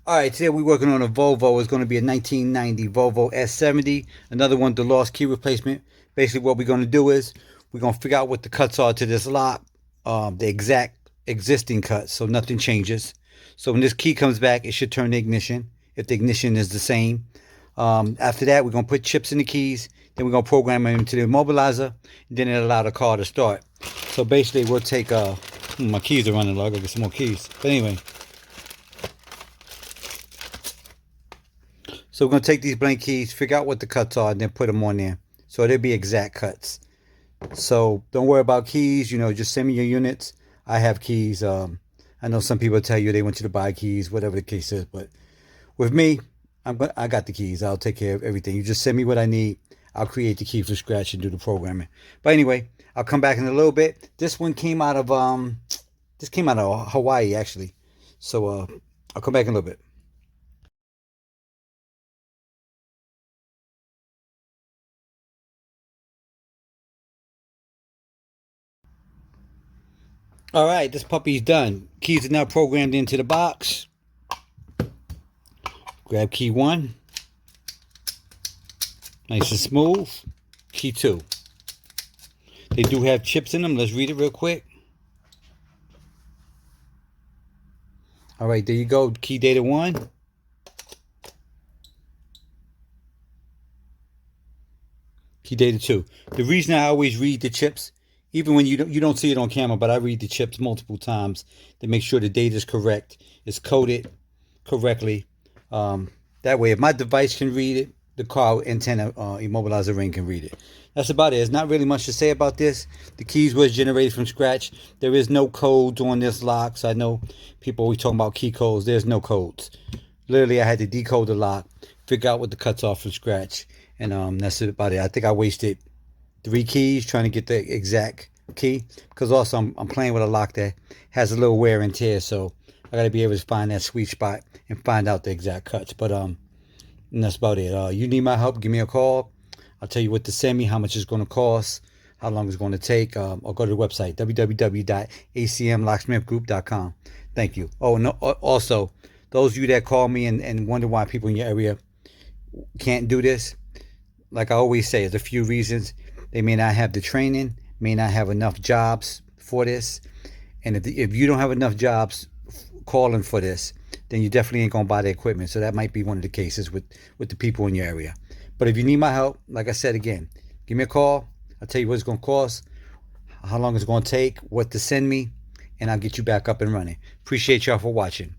All right, today we're working on a Volvo. It's going to be a 1990 Volvo S70. Another one, the lost key replacement. Basically, what we're going to do is we're going to figure out what the cuts are to this lock, the exact existing cuts, so nothing changes. So when this key comes back, it should turn the ignition if the ignition is the same. After that, we're going to put chips in the keys. Then we're going to program them into the immobilizer. And then it'll allow the car to start. So basically, we'll take... my keys are running low. I got to get some more keys. But anyway... So we're going to take these blank keys, figure out what the cuts are, and then put them on there. So they'll be exact cuts. So don't worry about keys. Just send me your units. I have keys. I know some people tell you they want you to buy keys, whatever the case is. But with me, I got the keys. I'll take care of everything. You just send me what I need. I'll create the key from scratch and do the programming. But anyway, I'll come back in a little bit. This one came out of Hawaii, actually. So I'll come back in a little bit. All right, this puppy's done. Keys are now programmed into the box. Grab key 1. Nice and smooth. Key 2. They do have chips in them. Let's read it real quick. All right, there you go. Key data 1. Key data 2. The reason I always read the chips, even when you don't see it on camera, but I read the chips multiple times to make sure the data is correct. It's coded correctly. That way, if my device can read it, the car antenna immobilizer ring can read it. That's about it. There's not really much to say about this. The keys was generated from scratch. There is no codes on this lock. So I know people always talking about key codes. There's no codes. Literally, I had to decode the lock, figure out what the cuts are from scratch, and that's about it. I think I wasted 3 keys trying to get the exact key, because also I'm playing with a lock that has a little wear and tear, so I got to be able to find that sweet spot and find out the exact cuts. But and that's about it. You need my help, give me a call. I'll tell you what to send me, how much it's going to cost, how long it's going to take, or go to the website www.acmlocksmithgroup.com. Thank you. Oh, no, also, those of you that call me and wonder why people in your area can't do this, like I always say, there's a few reasons. They may not have the training, may not have enough jobs for this. And if you don't have enough jobs calling for this, then you definitely ain't going to buy the equipment. So that might be one of the cases with the people in your area. But if you need my help, like I said again, give me a call. I'll tell you what it's going to cost, how long it's going to take, what to send me, and I'll get you back up and running. Appreciate y'all for watching.